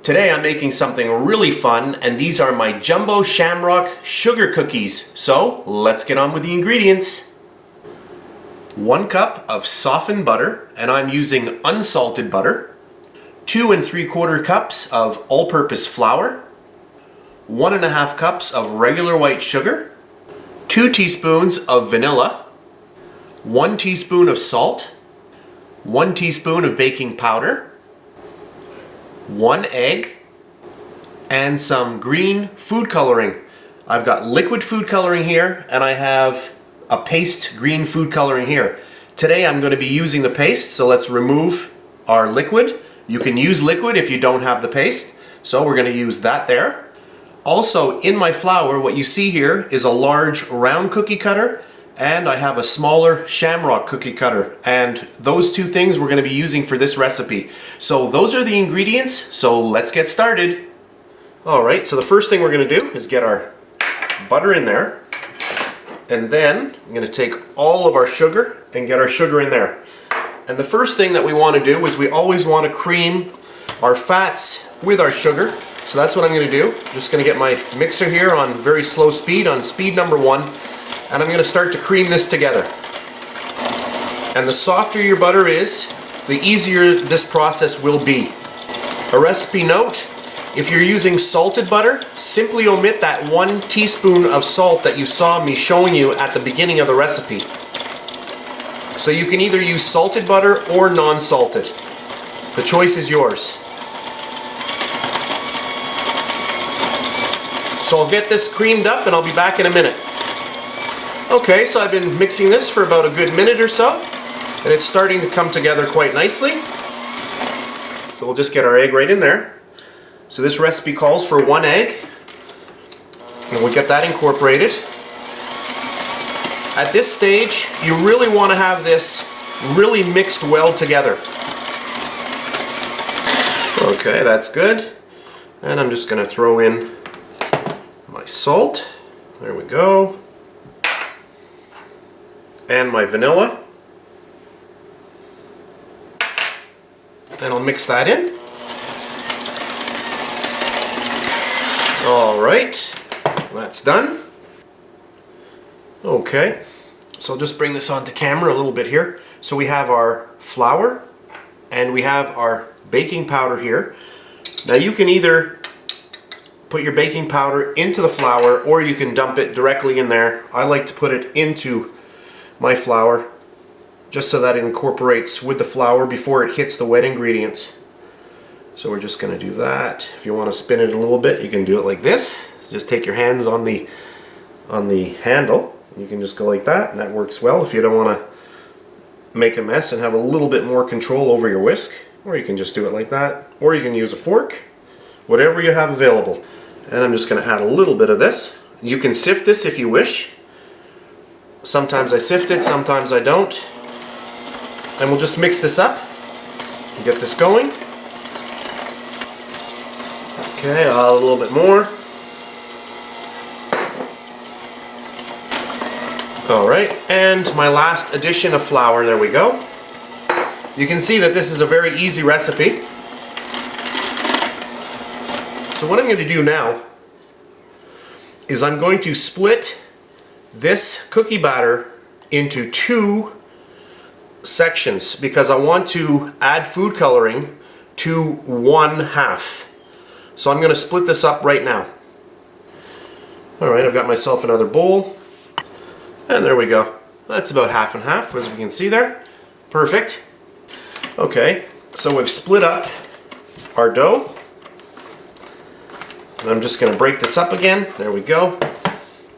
Today I'm making something really fun, and these are my Jumbo Shamrock sugar cookies. So let's get on with the ingredients. 1 cup of softened butter, and I'm using unsalted butter. 2 3/4 cups of all-purpose flour. 1 1/2 cups of regular white sugar. 2 teaspoons of vanilla. 1 teaspoon of salt. 1 teaspoon of baking powder. 1 egg, and some green food coloring. I've got liquid food coloring here, and I have a paste green food coloring here. Today I'm going to be using the paste, so let's remove our liquid. You can use liquid if you don't have the paste, so we're going to use that there. Also, in my flour, what you see here is a large round cookie cutter, and I have a smaller Shamrock cookie cutter, and those two things we're going to be using for this recipe. So those are the ingredients, so let's get started. Alright, so the first thing we're going to do is get our butter in there, and then I'm going to take all of our sugar and get our sugar in there. And the first thing that we want to do is we always want to cream our fats with our sugar, so that's what I'm going to do. I'm just going to get my mixer here on very slow speed, on speed number 1. And I'm going to start to cream this together. And the softer your butter is, the easier this process will be. A recipe note, if you're using salted butter, simply omit that 1 teaspoon of salt that you saw me showing you at the beginning of the recipe. So you can either use salted butter or non-salted. The choice is yours. So I'll get this creamed up and I'll be back in a minute. Okay, so I've been mixing this for about a good minute or so, and it's starting to come together quite nicely. So we'll just get our egg right in there. So this recipe calls for 1 egg, and we'll get that incorporated. At this stage, you really want to have this really mixed well together. Okay, that's good. And I'm just going to throw in my salt. There we go. And my vanilla, and I'll mix that in. Alright, that's done. Okay, so I'll just bring this onto camera a little bit here. So we have our flour and we have our baking powder here. Now you can either put your baking powder into the flour or you can dump it directly in there. I like to put it into my flour just so that it incorporates with the flour before it hits the wet ingredients. So we're just going to do that. If you want to spin it a little bit, you can do it like this. Just take your hands on the handle. You can just go like that, and that works well if you don't want to make a mess and have a little bit more control over your whisk. Or you can just do it like that, or you can use a fork, whatever you have available. And I'm just going to add a little bit of this. You can sift this if you wish. Sometimes I sift it, sometimes I don't. And we'll just mix this up and get this going. Okay, I'll add a little bit more. Alright, and my last addition of flour, there we go. You can see that this is a very easy recipe. So what I'm going to do now is I'm going to split this cookie batter into 2 sections because I want to add food coloring to 1/2. So I'm going to split this up right now. Alright, I've got myself another bowl, and there we go. That's about 1/2 and 1/2, as we can see there. Perfect. Okay, so we've split up our dough, and I'm just going to break this up again. There we go.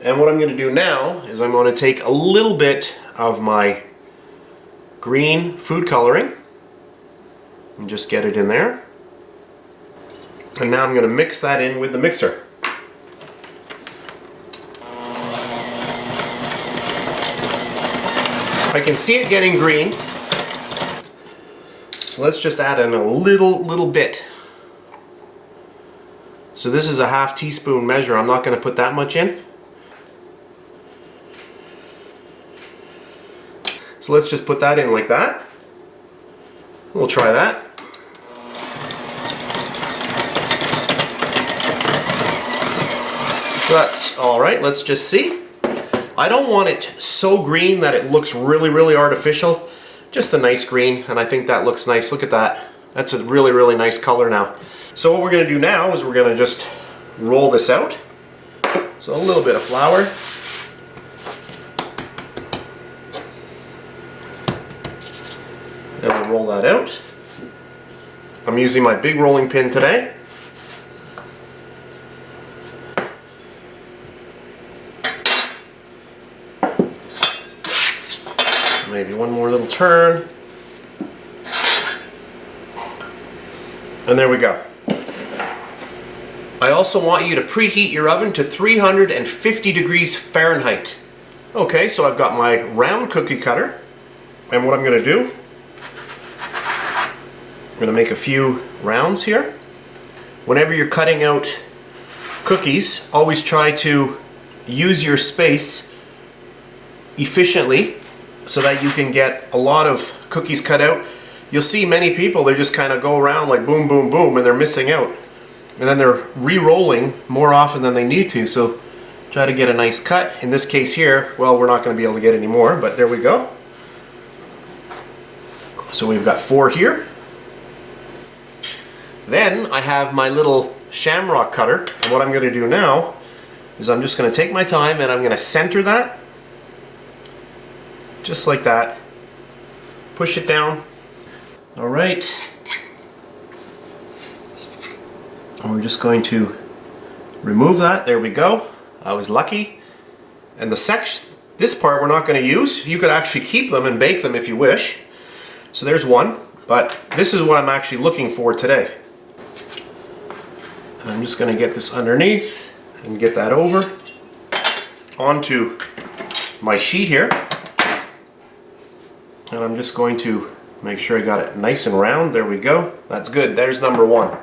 And what I'm going to do now is I'm going to take a little bit of my green food coloring and just get it in there. And now I'm going to mix that in with the mixer. I can see it getting green. So let's just add in a little bit. So this is a 1/2 teaspoon measure. I'm not going to put that much in. So let's just put that in like that. We'll try that. That's all right. Let's just see. I don't want it so green that it looks really artificial. Just a nice green, and I think that looks nice. Look at that. That's a really nice color now. So what we're going to do now is we're going to just roll this out. So a little bit of flour. Then we'll roll that out. I'm using my big rolling pin today. Maybe one more little turn. And there we go. I also want you to preheat your oven to 350 degrees Fahrenheit. Okay, so I've got my round cookie cutter, and what I'm going to do, I'm going to make a few rounds here. Whenever you're cutting out cookies, always try to use your space efficiently so that you can get a lot of cookies cut out. You'll see many people, they just kind of go around like boom, boom, boom, and they're missing out. And then they're re-rolling more often than they need to, so try to get a nice cut. In this case here, well, we're not going to be able to get any more, but there we go. So we've got 4 here. Then I have my little Shamrock cutter, and what I'm going to do now is I'm just going to take my time and I'm going to center that, just like that. Push it down. All right. And we're just going to remove that. There we go. I was lucky. And this part we're not going to use. You could actually keep them and bake them if you wish. So there's one, but this is what I'm actually looking for today. And I'm just going to get this underneath and get that over onto my sheet here. And I'm just going to make sure I got it nice and round. There we go. That's good. There's number 1.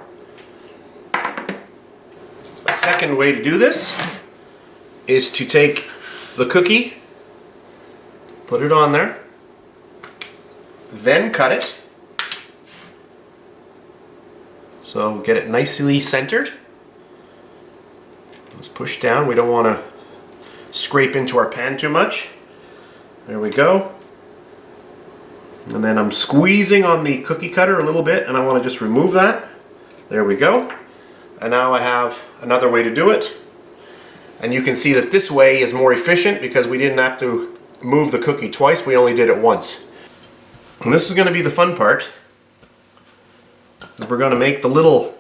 The second way to do this is to take the cookie, put it on there, then cut it. So get it nicely centered. Let's push down. We don't want to scrape into our pan too much. There we go. And then I'm squeezing on the cookie cutter a little bit, and I want to just remove that. There we go. And now I have another way to do it. And you can see that this way is more efficient because we didn't have to move the cookie twice, we only did it once. And this is going to be the fun part. We're going to make the little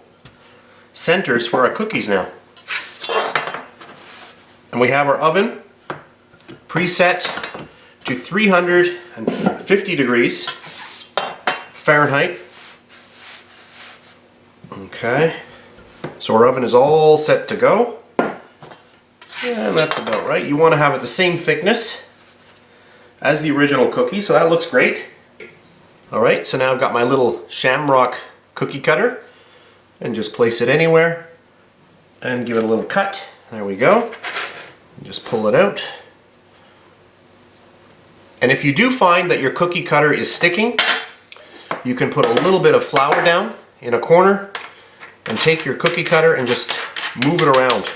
centers for our cookies now. And we have our oven preset to 350 degrees Fahrenheit. Okay, so our oven is all set to go. And that's about right. You want to have it the same thickness as the original cookie, so that looks great. Alright, so now I've got my little Shamrock cookie cutter, and just place it anywhere and give it a little cut. There we go. Just pull it out. And if you do find that your cookie cutter is sticking, you can put a little bit of flour down in a corner and take your cookie cutter and just move it around.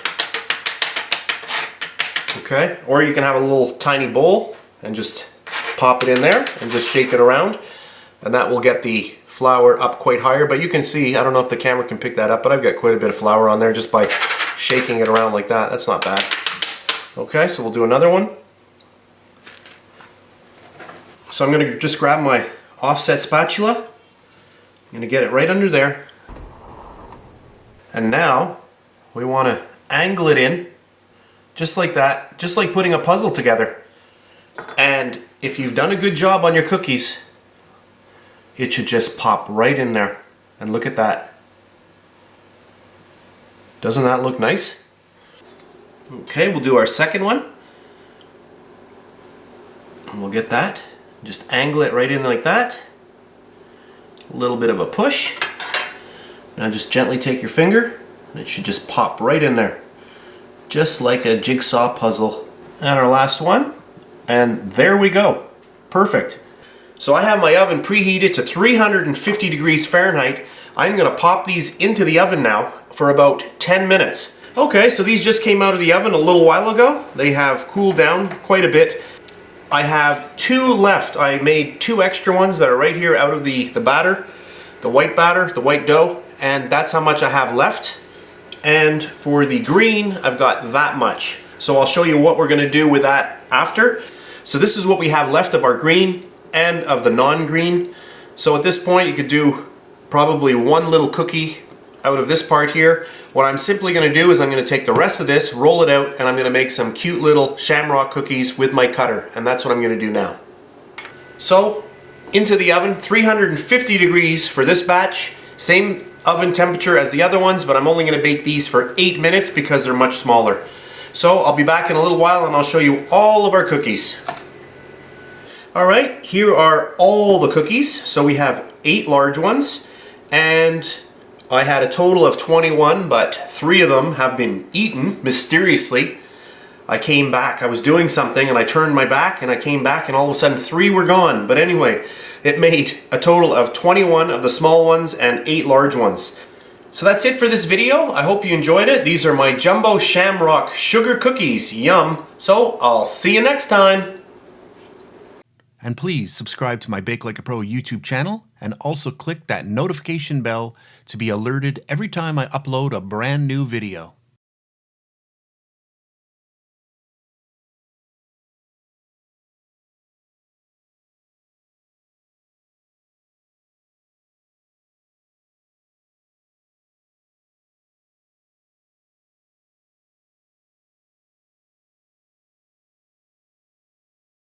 Okay, or you can have a little tiny bowl and just pop it in there and just shake it around, and that will get the flour up quite higher. But you can see, I don't know if the camera can pick that up, but I've got quite a bit of flour on there just by shaking it around like that. That's not bad. Okay, so we'll do another one. So I'm going to just grab my offset spatula. I'm going to get it right under there. And now we want to angle it in just like that, just like putting a puzzle together. And if you've done a good job on your cookies, it should just pop right in there. And look at that. Doesn't that look nice? Okay, we'll do our second one. And we'll get that. Just angle it right in like that. A little bit of a push. Now just gently take your finger, and it should just pop right in there. Just like a jigsaw puzzle. And our last one. And there we go. Perfect. So I have my oven preheated to 350 degrees Fahrenheit. I'm going to pop these into the oven now for about 10 minutes. Okay, so these just came out of the oven a little while ago. They have cooled down quite a bit. I have 2 left. I made 2 extra ones that are right here out of the batter, the white dough, and that's how much I have left. And for the green, I've got that much. So I'll show you what we're gonna do with that after. So this is what we have left of our green and of the non-green. So at this point, you could do probably 1 little cookie out of this part here. What I'm simply going to do is I'm going to take the rest of this, roll it out, and I'm going to make some cute little Shamrock cookies with my cutter, and that's what I'm going to do now. So into the oven, 350 degrees for this batch, same oven temperature as the other ones, but I'm only going to bake these for 8 minutes because they're much smaller. So I'll be back in a little while and I'll show you all of our cookies. Alright, here are all the cookies. So we have 8 large ones, and I had a total of 21, but 3 of them have been eaten mysteriously. I came back, I was doing something and I turned my back and I came back and all of a sudden 3 were gone. But anyway, it made a total of 21 of the small ones and 8 large ones. So that's it for this video. I hope you enjoyed it. These are my Jumbo Shamrock Sugar Cookies. Yum. So I'll see you next time. And please subscribe to my Bake Like a Pro YouTube channel, and also click that notification bell to be alerted every time I upload a brand new video.